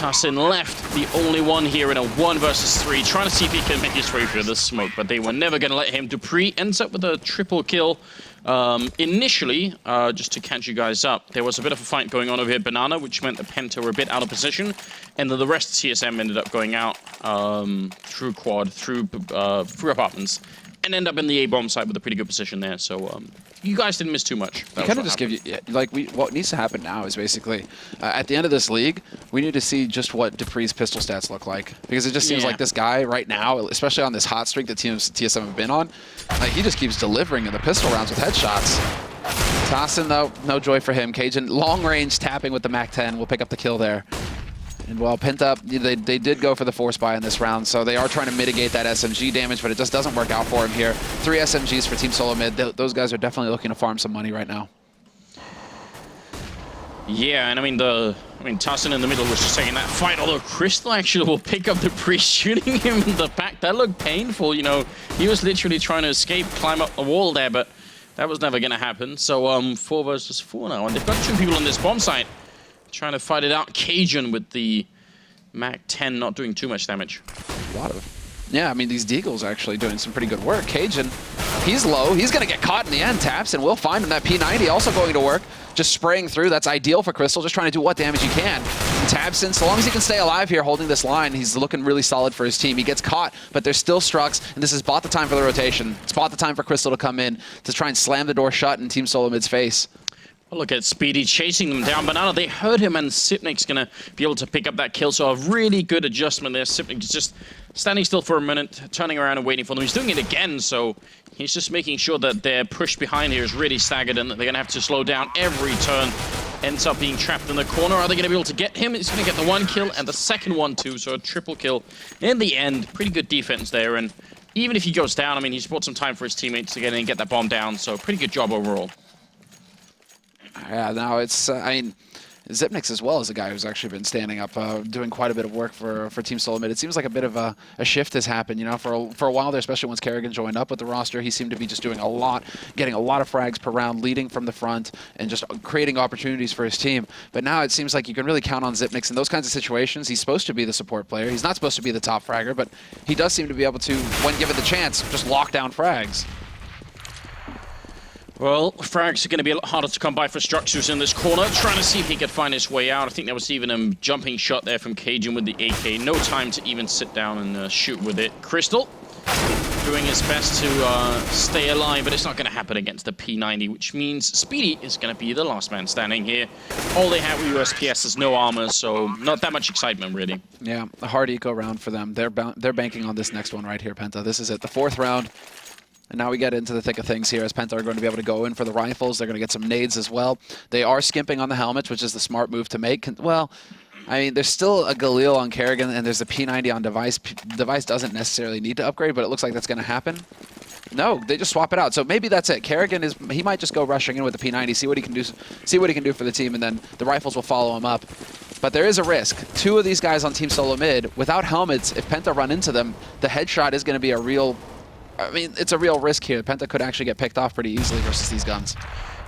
TSM left, the only one here in a 1 versus 3, trying to see if he can make his way through the smoke, but they were never going to let him. Dupree ends up with a triple kill. Initially, just to catch you guys up, there was a bit of a fight going on over here at Banana, which meant the Penta were a bit out of position, and then the rest of TSM ended up going out through quad, through apartments, and end up in the A-bomb site with a pretty good position there. So you guys didn't miss too much. You kind of just give you, like, what needs to happen now is basically, at the end of this league, we need to see just what Dupree's pistol stats look like. Because it just seems like this guy right now, especially on this hot streak that TSM have been on, like, he just keeps delivering in the pistol rounds with headshots. Tossin, though, no joy for him. Cajun, long range tapping with the MAC-10 will pick up the kill there. And well, Penta, they did go for the force buy in this round, so they are trying to mitigate that SMG damage, but it just doesn't work out for him here. 3 SMGs for Team Solo Mid. Those guys are definitely looking to farm some money right now. Yeah, and I mean, Tossin in the middle was just taking that fight, although Crystal actually will pick up the priest, shooting him in the back. That looked painful, you know. He was literally trying to escape, climb up the wall there, but that was never going to happen. So 4 versus 4 now, and they've got 2 people on this bomb site trying to fight it out. Cajun with the MAC-10 not doing too much damage. A lot of. Yeah, I mean, these Deagles are actually doing some pretty good work. Cajun, he's low. He's going to get caught in the end. Taps, and we'll find him. That P90 also going to work. Just spraying through. That's ideal for Crystal. Just trying to do what damage he can. And Tabson, so long as he can stay alive here holding this line, he's looking really solid for his team. He gets caught, but there's still Strux, and this is bought the time for the rotation. It's bought the time for Crystal to come in to try and slam the door shut in Team Solo Mid's face. Look at Speedy chasing them down. Banana, they heard him, and Sipnik's going to be able to pick up that kill. So a really good adjustment there. Sipnik is just standing still for a minute, turning around and waiting for them. He's doing it again, so he's just making sure that their push behind here is really staggered and that they're going to have to slow down every turn. Ends up being trapped in the corner. Are they going to be able to get him? He's going to get the 1 kill and the second one too, so a triple kill in the end. Pretty good defense there, and even if he goes down, I mean, he's bought some time for his teammates to get in and get that bomb down, so pretty good job overall. Yeah, no, it's, I mean, Zipnix as well is a guy who's actually been standing up, doing quite a bit of work for Team Solo Mid. It seems like a bit of a shift has happened, you know, for a while there, especially once Kerrigan joined up with the roster. He seemed to be just doing a lot, getting a lot of frags per round, leading from the front, and just creating opportunities for his team. But now it seems like you can really count on Zipnix in those kinds of situations. He's supposed to be the support player. He's not supposed to be the top fragger, but he does seem to be able to, when given the chance, just lock down frags. Well, frags are going to be a lot harder to come by for Structures in this corner, trying to see if he could find his way out. I think there was even a jumping shot there from Cajun with the AK. No time to even sit down and shoot with it. Crystal doing his best to stay alive, but it's not going to happen against the P90, which means Speedy is going to be the last man standing here. All they have with USPS is no armor, so not that much excitement, really. Yeah, a hard eco round for them. They're banking on this next one right here, Penta. This is it, the 4th round. And now we get into the thick of things here as Penta are going to be able to go in for the rifles. They're going to get some nades as well. They are skimping on the helmets, which is the smart move to make. Well, I mean, there's still a Galil on Kerrigan, and there's a P90 on Device. Device doesn't necessarily need to upgrade, but it looks like that's going to happen. No, they just swap it out. So maybe that's it. Kerrigan he might just go rushing in with the P90, see what he can do for the team, and then the rifles will follow him up. But there is a risk. 2 of these guys on Team Solo Mid, without helmets, if Penta run into them, the headshot is going to be a real... I mean, it's a real risk here. Penta could actually get picked off pretty easily versus these guns.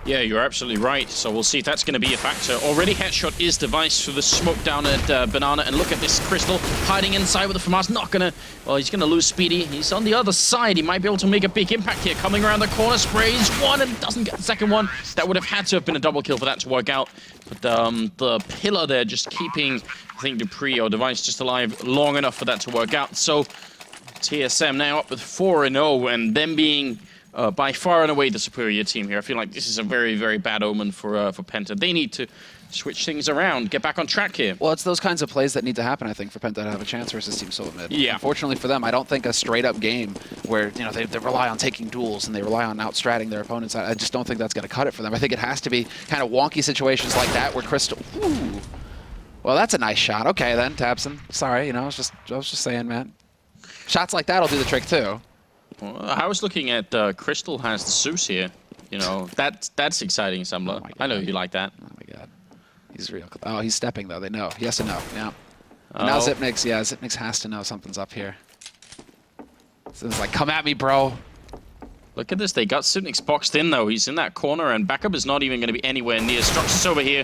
Yeah, you're absolutely right. So we'll see if that's going to be a factor. Already headshot is Device through the smoke down at Banana. And look at this Crystal hiding inside with the FAMAS. Not going to... Well, he's going to lose Speedy. He's on the other side. He might be able to make a big impact here. Coming around the corner, sprays 1 and doesn't get the second one. That would have had to have been a double kill for that to work out. But the pillar there just keeping, I think, Dupree or Device just alive long enough for that to work out. So... TSM now up with 4-0, and them being by far and away the superior team here. I feel like this is a very, very bad omen for Penta. They need to switch things around, get back on track here. Well, it's those kinds of plays that need to happen, I think, for Penta to have a chance versus Team Solo Mid. Yeah. Unfortunately for them, I don't think a straight-up game where, you know, they rely on taking duels and they rely on outstratting their opponents. I just don't think that's going to cut it for them. I think it has to be kind of wonky situations like that where Crystal... Ooh. Well, that's a nice shot. Okay, then, Tabson. Sorry, you know, I was just saying, man. Shots like that will do the trick too. Well, I was looking at Crystal has the Zeus here. You know, that's exciting, Sumler. Oh I know you like that. Oh my god. He's real. Oh, he's stepping though. They know. He has to know. Yeah. Oh. Now Zipnix, yeah, Zipnix has to know something's up here. So it's like, come at me, bro. Look at this. They got Zipnix boxed in though. He's in that corner and backup is not even going to be anywhere near. Structures over here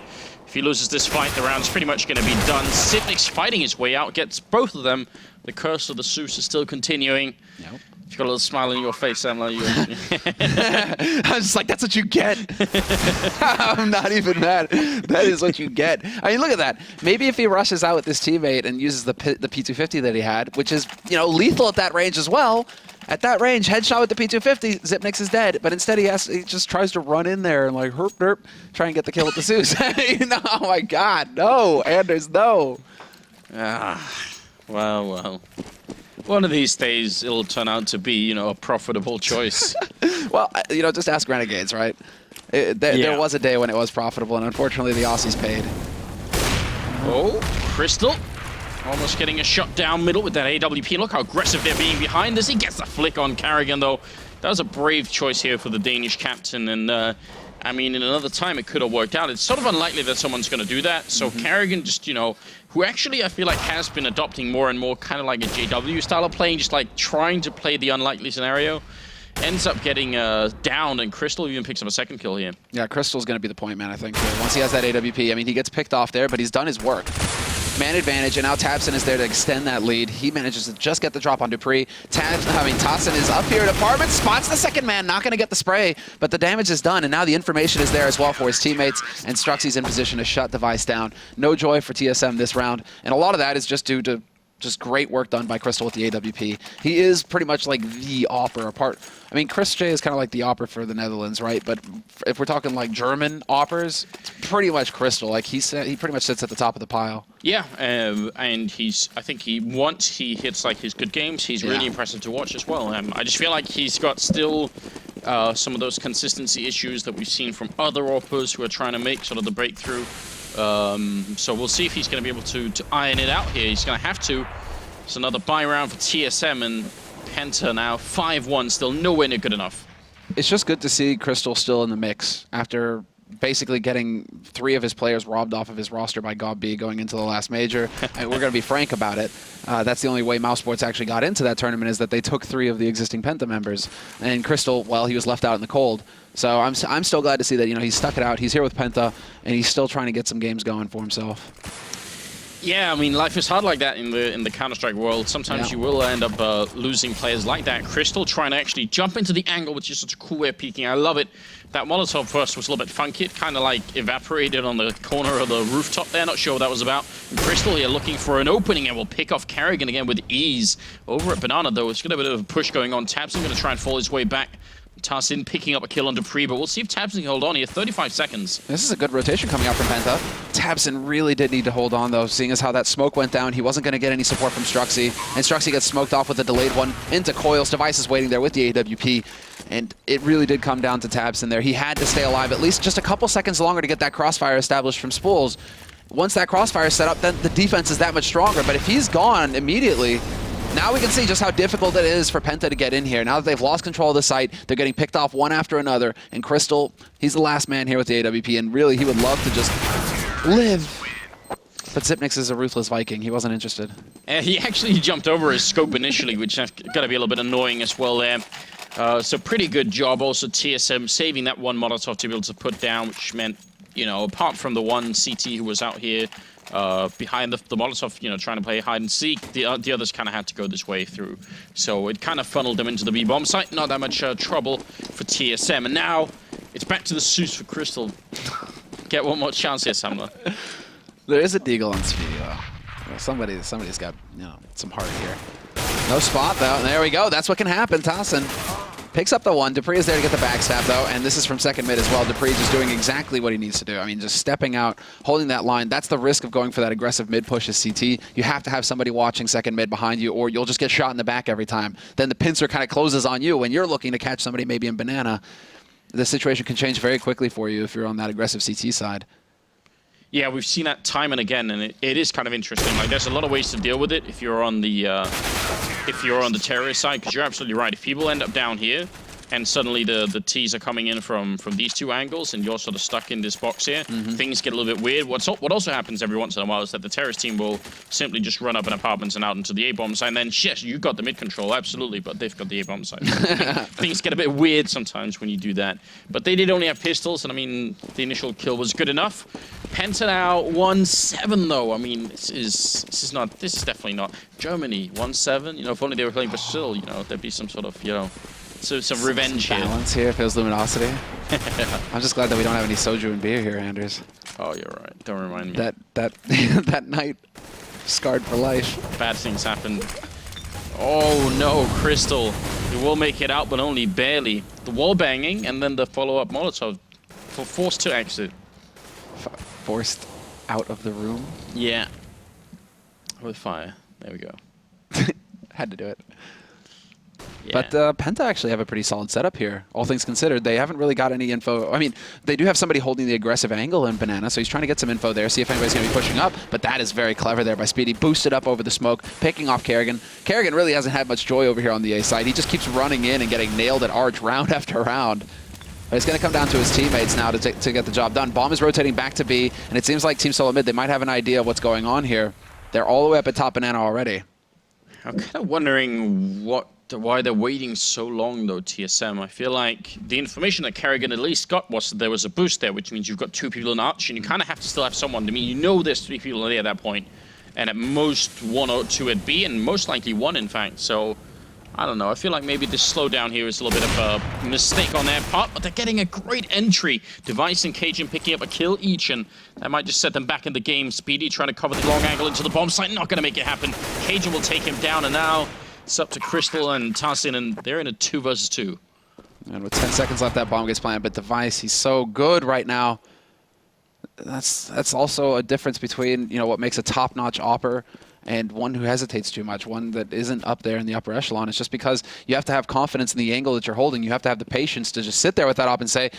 If he loses this fight, the round's pretty much going to be done. Sipnik's fighting his way out, gets both of them. The curse of the Zeus is still continuing. Nope. You've got a little smile on your face, Samla. I was just like, that's what you get. I'm not even mad. That is what you get. I mean, look at that. Maybe if he rushes out with his teammate and uses the P250 that he had, which is, you know, lethal at that range as well. At that range, headshot with the P250, Zipnix is dead. But instead, he just tries to run in there and like herp derp, try and get the kill with the Zeus. No, oh my God, no, Anders, no. Well. One of these days, it'll turn out to be, you know, a profitable choice. Well, you know, just ask Renegades, right? There was a day when it was profitable, and unfortunately, the Aussies paid. Oh, Crystal. Almost getting a shot down middle with that AWP. Look how aggressive they're being behind this. He gets the flick on Carrigan, though. That was a brave choice here for the Danish captain, and I mean, in another time, it could have worked out. It's sort of unlikely that someone's going to do that. So Carrigan just, you know, who actually I feel like has been adopting more and more kind of like a JW style of playing, just like trying to play the unlikely scenario, ends up getting down, and Crystal even picks up a second kill here. Yeah, Crystal's going to be the point man, I think. Once he has that AWP, I mean, he gets picked off there, but he's done his work. Man advantage, and now Tabson is there to extend that lead. He manages to just get the drop on Dupree. Tassin is up here at apartment, spots the second man, not going to get the spray, but the damage is done, and now the information is there as well for his teammates, and Struxy's in position to shut Device down. No joy for TSM this round, and a lot of that is just due to just great work done by Crystal with the AWP. He is pretty much like the opera apart. I mean, Chris J is kind of like the opera for the Netherlands, right? But if we're talking like German operas, it's pretty much Crystal. Like he pretty much sits at the top of the pile. Yeah, and I think once he hits like his good games, he's really impressive to watch as well. I just feel like he's got still some of those consistency issues that we've seen from other operas who are trying to make sort of the breakthrough. So we'll see if he's going to be able to iron it out here. He's going to have to. It's another buy round for TSM, and Penta now 5-1, still nowhere near good enough. It's just good to see Crystal still in the mix after basically getting 3 of his players robbed off of his roster by God B going into the last major. And we're going to be frank about it. That's the only way Mouse Sports actually got into that tournament, is that they took 3 of the existing Penta members. And Crystal, well, he was left out in the cold. So I'm still glad to see that, you know, he's stuck it out. He's here with Penta, and he's still trying to get some games going for himself. Yeah, I mean, life is hard like that in the Counter-Strike world. Sometimes you will end up losing players like that. Crystal trying to actually jump into the angle, which is such a cool way of peeking. I love it. That Molotov first was a little bit funky. It kind of like evaporated on the corner of the rooftop there. Not sure what that was about. And Crystal here looking for an opening, and will pick off Carrigan again with ease. Over at Banana, though, it's got a bit of a push going on. Tabson going to try and fall his way back. Tassin picking up a kill on Dupree, but we'll see if Tabson can hold on here. 35 seconds. This is a good rotation coming out from Penta. Tabson really did need to hold on, though, seeing as how that smoke went down. He wasn't going to get any support from Struxy, and Struxy gets smoked off with a delayed one into Coils. Device is waiting there with the AWP, and it really did come down to Tabson there. He had to stay alive at least just a couple seconds longer to get that crossfire established from Spools. Once that crossfire is set up, then the defense is that much stronger, but if he's gone immediately, now we can see just how difficult it is for Penta to get in here. Now that they've lost control of the site, they're getting picked off one after another. And Crystal, he's the last man here with the AWP, and really he would love to just live. But Zipnix is a ruthless Viking. He wasn't interested. He actually jumped over his scope initially, which has got to be a little bit annoying as well there. So pretty good job also TSM saving that one Molotov to be able to put down, which meant, you know, apart from the one CT who was out here behind the Molotov, you know, trying to play hide and seek, the others kind of had to go this way through. So it kind of funneled them into the B-bomb site. Not that much trouble for TSM. And now it's back to the Zeus for Crystal. Get one more chance here, Samla. There is a deagle on Speedy, though. Somebody's got, you know, some heart here. No spot, though. There we go. That's what can happen. Tassin picks up the one. Dupree is there to get the backstab, though, and this is from second mid as well. Dupree just doing exactly what he needs to do. I mean, just stepping out, holding that line. That's the risk of going for that aggressive mid push as CT. You have to have somebody watching second mid behind you, or you'll just get shot in the back every time. Then the pincer kind of closes on you when you're looking to catch somebody maybe in Banana. The situation can change very quickly for you if you're on that aggressive CT side. Yeah, we've seen that time and again, and it is kind of interesting. Like, there's a lot of ways to deal with it if you're on the terrorist side, because you're absolutely right. If people end up down here, and suddenly the T's are coming in from these two angles, and you're sort of stuck in this box here. Things get a little bit weird. What also happens every once in a while is that the terrorist team will simply just run up in apartments and out into the A-bomb side, and then, yes, you got the mid control, absolutely, but they've got the A-bomb side. Things get a bit weird sometimes when you do that. But they did only have pistols, and I mean, the initial kill was good enough. Penta now 1-7 though. I mean, this is definitely not Germany 1-7. You know, if only they were playing Brazil, you know, there'd be some sort of, you know, some revenge here. Balance here if it was luminosity. I'm just glad that we don't have any soju and beer here, Anders. Oh, you're right. Don't remind me. That night scarred for life. Bad things happen. Oh no, Crystal. He will make it out, but only barely. The wall banging and then the follow-up Molotov forced to exit. Forced out of the room? Yeah. With fire. There we go. Had to do it. Yeah. But Penta actually have a pretty solid setup here, all things considered. They haven't really got any info. I mean, they do have somebody holding the aggressive angle in Banana, so he's trying to get some info there, see if anybody's going to be pushing up. But that is very clever there by Speedy. Boosted up over the smoke, picking off Kerrigan. Kerrigan really hasn't had much joy over here on the A side. He just keeps running in and getting nailed at Arch round after round. But it's going to come down to his teammates now to get the job done. Bomb is rotating back to B, and it seems like Team Solo Mid, they might have an idea of what's going on here. They're all the way up at top Banana already. I'm kind of wondering why they're waiting so long, though, TSM. I feel like the information that Kerrigan at least got was that there was a boost there, which means you've got 2 people in Arch, and you kind of have to still have someone. I mean, you know there's 3 people there at that point, and at most 1 or 2 at B, and most likely 1, in fact. So, I don't know. I feel like maybe this slowdown here is a little bit of a mistake on their part, but they're getting a great entry. Device and Cajun picking up a kill each, and that might just set them back in the game. Speedy trying to cover the long angle into the bomb site. Not going to make it happen. Cajun will take him down, and now it's up to Crystal and Tassin, and they're in a 2 versus 2. And with 10 seconds left, that bomb gets planted, but Device, he's so good right now. That's also a difference between, you know, what makes a top-notch opper and one who hesitates too much, one that isn't up there in the upper echelon. It's just because you have to have confidence in the angle that you're holding. You have to have the patience to just sit there with that op and say,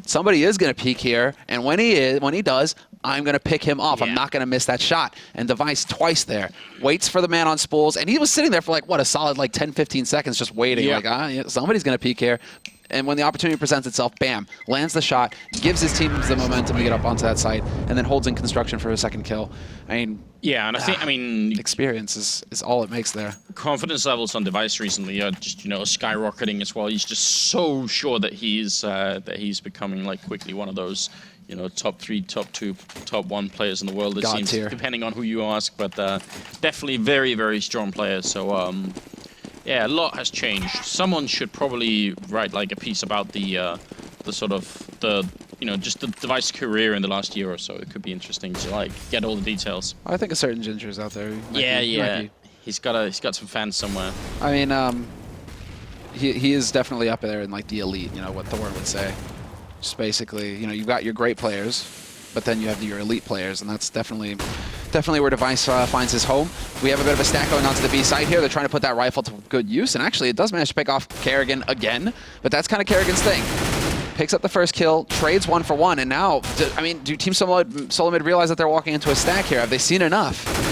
somebody is going to peek here, and when he does, I'm going to pick him off. Yeah. I'm not going to miss that shot. And Device twice there. Waits for the man on spools, and he was sitting there for like, what, a solid like 10, 15 seconds just waiting. Yeah. Like, yeah, somebody's going to peek here. And when the opportunity presents itself, bam, lands the shot, gives his team the momentum to get up onto that site, and then holds in construction for a second kill. I mean, yeah, and I mean, experience is all it makes there. Confidence levels on Device recently are just, you know, skyrocketing as well. He's just so sure that he's becoming like quickly one of those, you know, top 3, top 2, top 1 players in the world. It God seems, tier. Depending on who you ask, but definitely very, very strong player. So. Yeah, a lot has changed. Someone should probably write like a piece about the sort of you know, just the Device career in the last year or so. It could be interesting to like get all the details. I think a certain Ginger's out there. Yeah. He's got some fans somewhere. I mean, he is definitely up there in like the elite. You know what Thor would say. Just basically, you know, you've got your great players, but then you have your elite players, and that's definitely where Device finds his home. We have a bit of a stack going onto the B side here. They're trying to put that rifle to good use, and actually it does manage to pick off Kerrigan again, but that's kind of Kerrigan's thing. Picks up the first kill, trades 1 for 1, and now, I mean, do Team Solo Mid realize that they're walking into a stack here? Have they seen enough?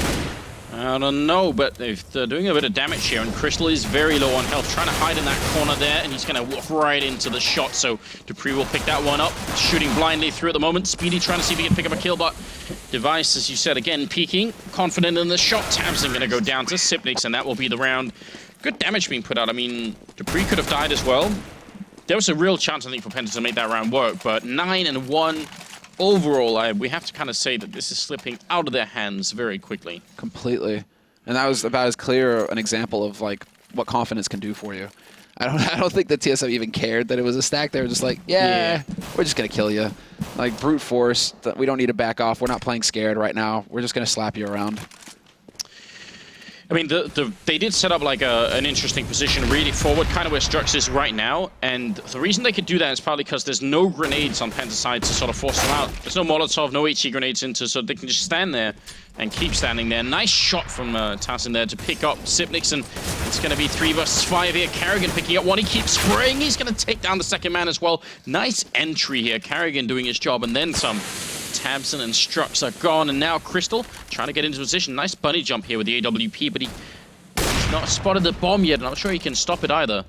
I don't know, but they're doing a bit of damage here, and Crystal is very low on health, trying to hide in that corner there, and he's going to walk right into the shot, so Dupree will pick that one up, shooting blindly through at the moment. Speedy trying to see if he can pick up a kill, but Device, as you said, again, peeking, confident in the shot. Tabson going to go down to Sipnix, and that will be the round. Good damage being put out. I mean, Dupree could have died as well. There was a real chance, I think, for Penta to make that round work, but 9-1. Overall, we have to kind of say that this is slipping out of their hands very quickly. Completely. And that was about as clear an example of like what confidence can do for you. I don't think that TSM even cared that it was a stack. They were just like, yeah, we're just going to kill you. Like brute force, we don't need to back off. We're not playing scared right now. We're just going to slap you around. I mean, they did set up like an interesting position really forward, kind of where Strux is right now, and the reason they could do that is probably because there's no grenades on Penta's side to sort of force them out. There's no Molotov, no HE grenades into, so they can just stand there and keep standing there. Nice shot from Tassin there to pick up Sipnix, and it's going to be 3 versus 5 here. Kerrigan picking up one, he keeps spraying, he's going to take down the second man as well. Nice entry here, Kerrigan doing his job, and then some. Tabson and Strux are gone, and now Crystal trying to get into position. Nice bunny jump here with the AWP, but he's not spotted the bomb yet. I'm not sure he can stop it either.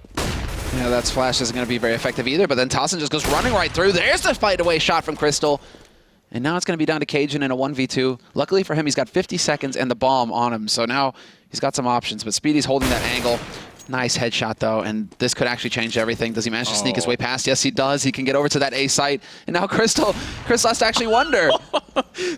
Yeah, that splash isn't going to be very effective either, but then TSM just goes running right through. There's the fight away shot from Crystal. And now it's going to be down to Cajun in a 1v2. Luckily for him, he's got 50 seconds and the bomb on him, so now he's got some options, but Speedy's holding that angle. Nice headshot, though, and this could actually change everything. Does he manage to sneak his way past? Yes, he does. He can get over to that A site, and now Crystal has to actually wonder.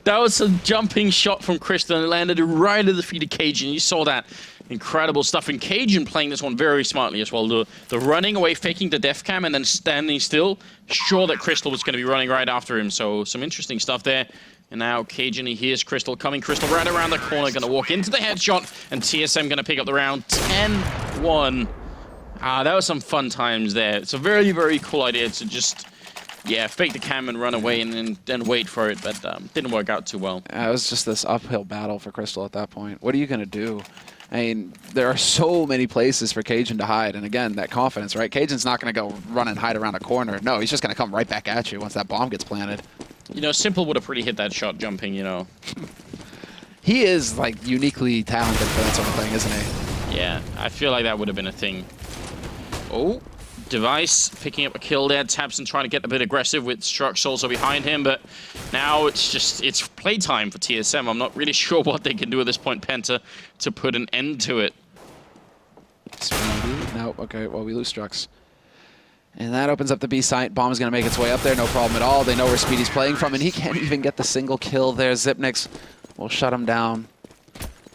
That was a jumping shot from Crystal, and it landed right at the feet of Cajun. You saw that. Incredible stuff. And Cajun playing this one very smartly as well. The running away, faking the def cam, and then standing still. Sure that Crystal was going to be running right after him, so some interesting stuff there. And now Cajun, he hears Crystal coming. Crystal right around the corner, going to walk into the headshot, and TSM going to pick up the round 10-1. That was some fun times there. It's a very, very cool idea to just, yeah, fake the cam and run away and then wait for it, but didn't work out too well. It was just this uphill battle for Crystal at that point. What are you going to do? I mean, there are so many places for Cajun to hide, and again, that confidence, right? Cajun's not going to go run and hide around a corner. No, he's just going to come right back at you once that bomb gets planted. You know, Simple would have pretty hit that shot jumping, you know. He is, like, uniquely talented for that sort of thing, isn't he? Yeah, I feel like that would have been a thing. Oh, Device picking up a kill there. Tabson trying to get a bit aggressive with Strux also behind him, but now it's playtime for TSM. I'm not really sure what they can do at this point, Penta, to put an end to it. Speedy. No, okay, well, we lose Strux. And that opens up the B site. Bomb's going to make its way up there, no problem at all. They know where Speedy's playing from, and he can't even get the single kill there. Zipnix will shut him down.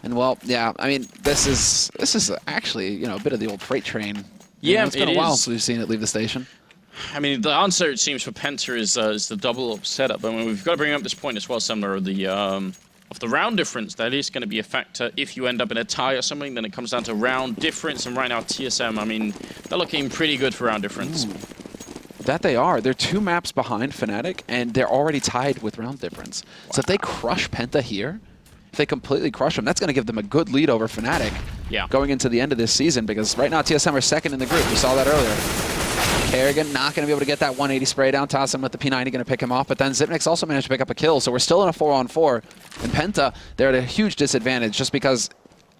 And, well, yeah, I mean, this is actually, you know, a bit of the old freight train. Yeah, it's been a while since we've seen it leave the station. I mean, the answer, it seems, for Penta is the double setup. I mean, we've got to bring up this point as well, similar of the round difference. That is going to be a factor. If you end up in a tie or something, then it comes down to round difference. And right now, TSM, I mean, they're looking pretty good for round difference. Ooh. That they are. They're 2 maps behind Fnatic, and they're already tied with round difference. Wow. So if they crush Penta here, if they completely crush them, that's going to give them a good lead over Fnatic going into the end of this season, because right now TSM are second in the group. We saw that earlier. Kerrigan not going to be able to get that 180 spray down. TSM with the P90 going to pick him off, but then Zipnix also managed to pick up a kill, so we're still in a 4-on-4. And Penta, they're at a huge disadvantage just because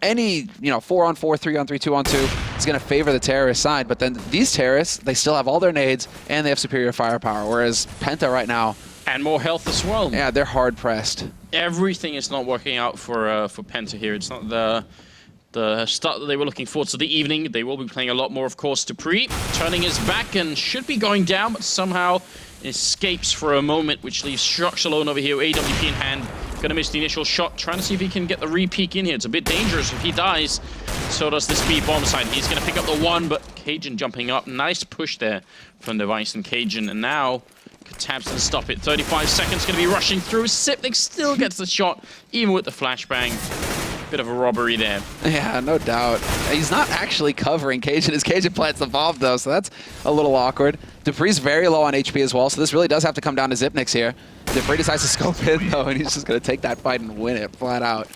any 4-on-4, 3-on-3, 2-on-2 is going to favor the terrorist side, but then these terrorists, they still have all their nades and they have superior firepower, whereas Penta right now... And more health as well. Yeah, they're hard pressed. Everything is not working out for Penta here. It's not the start that they were looking for to the evening. They will be playing a lot more, of course, Dupree. Turning his back and should be going down, but somehow escapes for a moment, which leaves Strux alone over here, AWP in hand. Gonna miss the initial shot, trying to see if he can get the re-peek in here. It's a bit dangerous. If he dies, so does the speed bomb side. He's gonna pick up the 1, but Cajun jumping up. Nice push there from Device and Cajun, and now Tabson stop it. 35 seconds going to be rushing through. Sipnik still gets the shot, even with the flashbang. Bit of a robbery there. Yeah, no doubt. He's not actually covering Cajun as Cajun plants the bomb, though, so that's a little awkward. Dupree's very low on HP as well, so this really does have to come down to Zipnix here. Dupree decides to scope in, though, and he's just going to take that fight and win it flat out.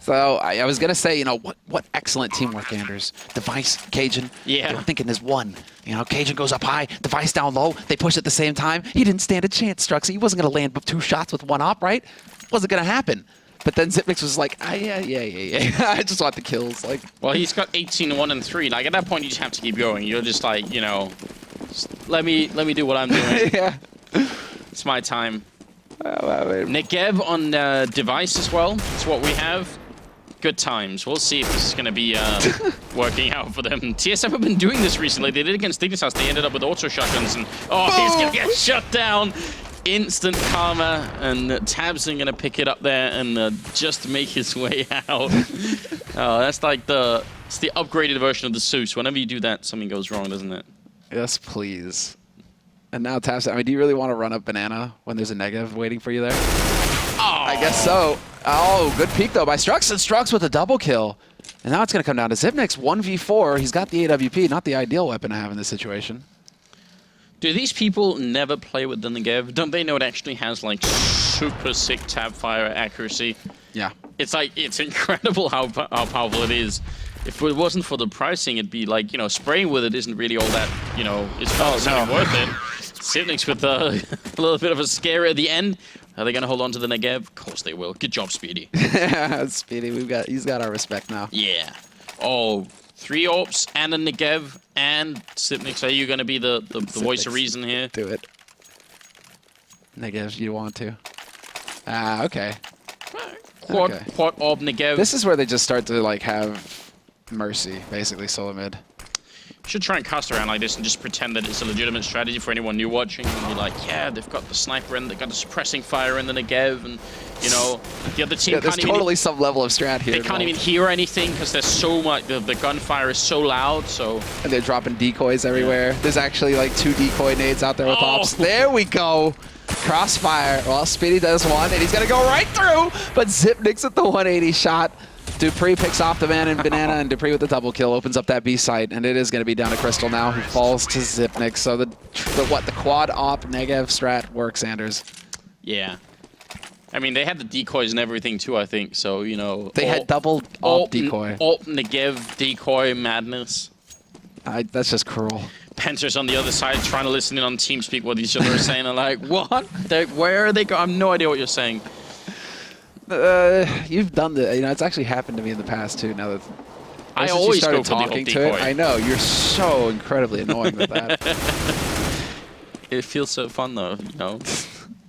So I was going to say, what excellent teamwork, Anders. Device, Cajun, they were thinking there's one. Cajun goes up high, Device down low, they push at the same time. He didn't stand a chance, Strux. He wasn't going to land 2 shots with 1 op, right? Wasn't going to happen. But then Zipnix was like, yeah. I just want the kills. Well, he's got 18, 1, and 3. Like, at that point, you just have to keep going. You're just like, just let me do what I'm doing. Yeah. It's my time. Negev on Device as well. That's what we have. Good times. We'll see if this is going to be working out for them. TSM have been doing this recently. They did against Dignitas. They ended up with auto shotguns, and he's going to get shut down. Instant karma, and Tabson going to pick it up there and just make his way out. That's like it's the upgraded version of the Zeus. Whenever you do that, something goes wrong, doesn't it? Yes, please. And now Tabson, I mean, do you really want to run up banana when there's a negative waiting for you there? Oh. I guess so. Oh, good peek, though, by Strux. And Strux with a double kill. And now it's going to come down to Zipnix. 1v4. He's got the AWP, not the ideal weapon to have in this situation. Do these people never play with the Negev? Don't they know it actually has, like, super sick tab fire accuracy? Yeah. It's like, it's incredible how powerful it is. If it wasn't for the pricing, it'd be like, spraying with it isn't really all that, it's not worth it. Zipnix with a little bit of a scare at the end. Are they going to hold on to the Negev? Of course they will. Good job, Speedy. Speedy, he's got our respect now. Yeah. Oh, 3 AWPs and a Negev and Sipnix. Are you going to be the voice of reason here? Do it. Negev, you want to. Ah, okay. Quad AWP Negev. This is where they just start to like have mercy, basically, solo mid. Should try and cast around like this and just pretend that it's a legitimate strategy for anyone new watching and be like, yeah, they've got the sniper and they've got the suppressing fire and the Negev and, you know, the other team there's can't even... totally some level of strat here. They can't even hear anything because there's so much, the gunfire is so loud, so... And they're dropping decoys everywhere. Yeah. There's actually like 2 decoy nades out there with ops. There we go. Crossfire. Well, Speedy does one and he's going to go right through, but Zipnix at the 180 shot. Dupree picks off the man in Banana, and Dupree with the double kill opens up that B site, and it is going to be down to Crystal now, who falls to Zipnix. So the quad op Negev strat works, Anders. Yeah. I mean, they had the decoys and everything too, I think, so, you know... They had double op decoy. Op Negev decoy madness. That's just cruel. Penta's on the other side trying to listen in on TeamSpeak what each other are saying. They're like, what? Where are they going? I have no idea what you're saying. You've done the, you know, it's actually happened to me in the past too. Now that I always started go for talking the to it, I know you're so incredibly annoying with that. It feels so fun though, you know.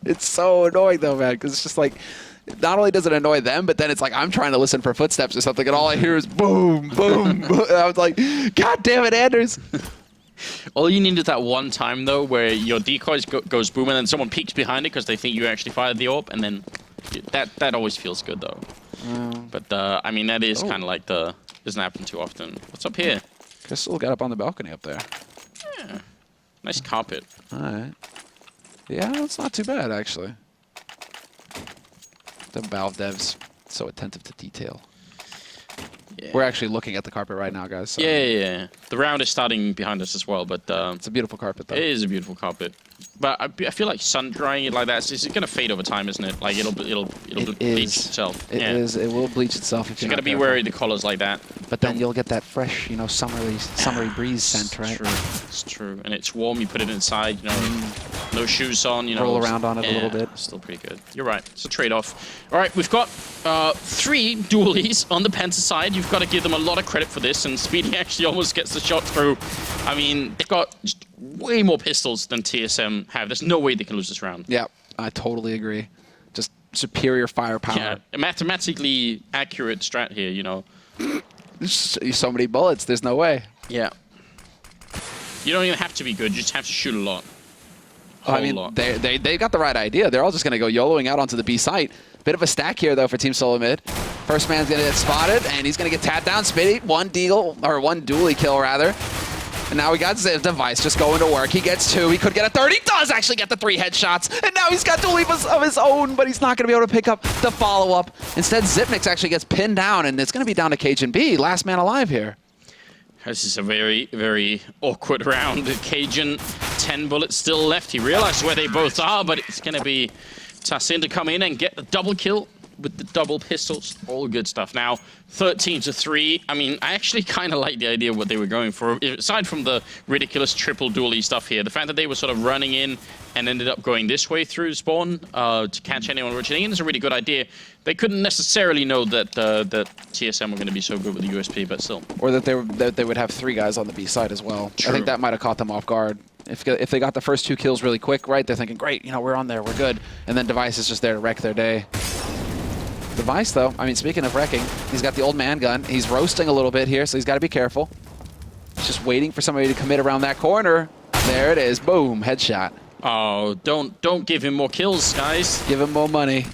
It's so annoying though, man, because it's just like, not only does it annoy them, but then it's like I'm trying to listen for footsteps or something, and all I hear is boom, boom, boom. And I was like, God damn it, Anders. All you need is that one time though, where your decoys goes boom, and then someone peeks behind it because they think you actually fired the AWP, and then. That always feels good though. But I mean that is kind of like doesn't happen too often. What's up here? Crystal got up on the balcony up there. Yeah, nice carpet. All right. Yeah, that's not too bad actually. The Valve devs so attentive to detail. Yeah. We're actually looking at the carpet right now, guys. So. Yeah. The round is starting behind us as well, but it's a beautiful carpet though. It is a beautiful carpet. But I feel like sun drying it like that is going to fade over time, isn't it? Like it'll bleach itself. It is. It will bleach itself if you're gonna be wary of the colors like that. But then you'll get that fresh, you know, summery breeze scent, right? True. It's true. And it's warm. You put it inside. You know, no shoes on. You know, roll around on it a little bit. Still pretty good. You're right. It's a trade-off. All right, we've got 3 dualies on the Penta side. You've got to give them a lot of credit for this. And Speedy actually almost gets the shot through. I mean, they've got just way more pistols than TSM have. There's no way they can lose this round. Yeah, I totally agree. Just superior firepower. Yeah, a mathematically accurate strat here, you know. There's so many bullets, there's no way. Yeah. You don't even have to be good, you just have to shoot a lot. I mean, they got the right idea. They're all just going to go YOLOing out onto the B site. Bit of a stack here, though, for Team Solo Mid. First man's going to get spotted, and he's going to get tapped down. Spitty, one dually kill, rather. And now we got Ziv Device just going to work. He gets 2. He could get a 3rd. He does actually get the 3 headshots. And now he's got dualies of his own, but he's not going to be able to pick up the follow-up. Instead, Zipnix actually gets pinned down, and it's going to be down to Cajun B. Last man alive here. This is a very, very awkward round. Cajun, 10 bullets still left. He realized where they both are, but it's going to be Tassin to come in and get the double kill with the double pistols. All good stuff. Now, 13-3. I mean, I actually kind of like the idea of what they were going for. Aside from the ridiculous triple dually stuff here, the fact that they were sort of running in and ended up going this way through spawn to catch anyone rotating in is a really good idea. They couldn't necessarily know that that TSM were going to be so good with the USP, but still. Or that they would have 3 guys on the B side as well. True. I think that might have caught them off guard. If they got the first 2 kills really quick, right, they're thinking, great, you know, we're on there, we're good. And then Device is just there to wreck their day. Device, though, I mean, speaking of wrecking, he's got the old man gun. He's roasting a little bit here, so he's got to be careful. He's just waiting for somebody to commit around that corner. There it is. Boom. Headshot. Oh, don't give him more kills, guys. Give him more money.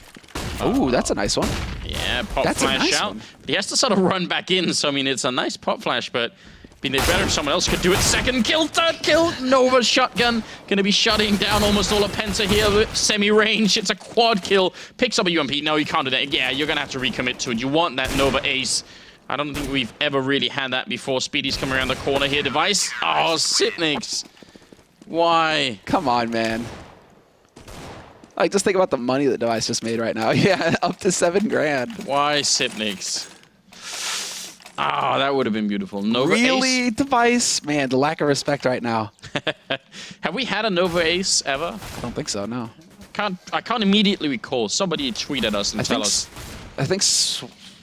Ooh, that's a nice one. Yeah, pop flash out. But he has to sort of run back in, so I mean, it's a nice pop flash, but it'd be better if someone else could do it. 2nd kill, 3rd kill. Nova shotgun. Going to be shutting down almost all of Penta here with semi-range. It's a quad kill. Picks up a UMP. No, you can't do that. Yeah, you're going to have to recommit to it. You want that Nova ace. I don't think we've ever really had that before. Speedy's coming around the corner here. Device. Oh, Sipnix. Why? Come on, man. Like, just think about the money that Device just made right now. Yeah, up to 7 grand. Why Sipnix? Ah, that would have been beautiful. Nova really, ace? Device? Man, the lack of respect right now. Have we had a Nova ace ever? I don't think so, no. I can't immediately recall. Somebody tweet at us and tell us. I think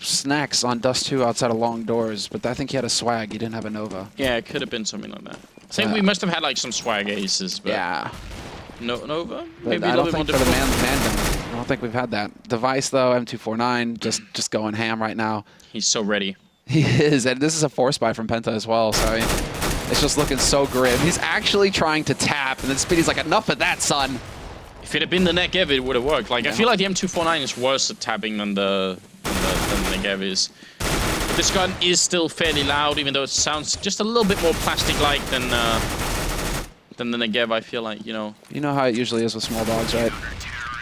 snacks on Dust 2 outside of long doors, but I think he had a swag. He didn't have a Nova. Yeah, it could have been something like that. I think we must have had like some swag aces, but yeah. Nova? But Maybe I a don't little bit think more for the difficult. man gun. I don't think we've had that. Device though, M249, just going ham right now. He's so ready. He is, and this is a force buy from Penta as well, so I mean, it's just looking so grim. He's actually trying to tap, and then Speedy's like, enough of that, son. If it had been the Negev, it would have worked. Like, I feel like the M249 is worse at tapping than the Negev is. But this gun is still fairly loud, even though it sounds just a little bit more plastic-like than the Negev, I feel like, you know. You know how it usually is with small dogs, right?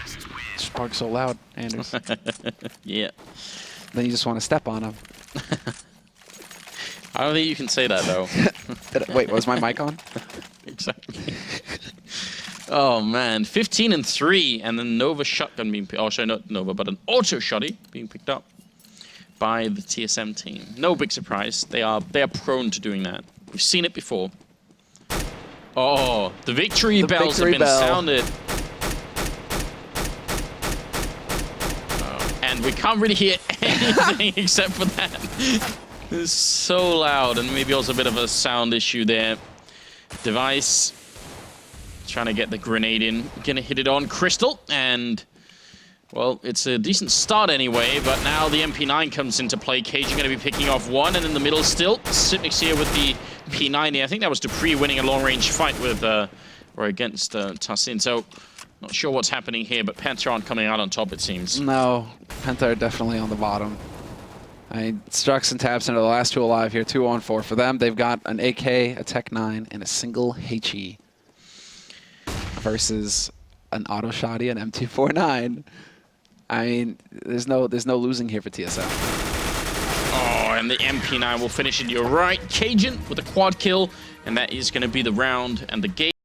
This bug's so loud, Anders. Yeah. Then you just want to step on him. I don't think you can say that, though. Wait, was my mic on? Exactly. Oh, man. 15-3, and then Nova shotgun being picked. Oh, sorry, not Nova, but an auto shotty being picked up by the TSM team. No big surprise. They are prone to doing that. We've seen it before. Oh, the victory bells have been sounded. And we can't really hear anything except for that. It's so loud, and maybe also a bit of a sound issue there. Device trying to get the grenade in. Gonna hit it on Crystal, and well, it's a decent start anyway, but now the MP9 comes into play. Cajun gonna be picking off one, and in the middle still, Sipnix here with the P90. I think that was Dupree winning a long-range fight with, or against Tassin, so not sure what's happening here, but Penta aren't coming out on top, it seems. No, Penta are definitely on the bottom. Strux and Taps into the last two alive here, 2-on-4 for them. They've got an AK, a Tech 9, and a single HE versus an auto shotty and M249. I mean, there's no losing here for TSM. Oh, and the MP9 will finish it. You're right. Cajun with a quad kill, and that is going to be the round and the game.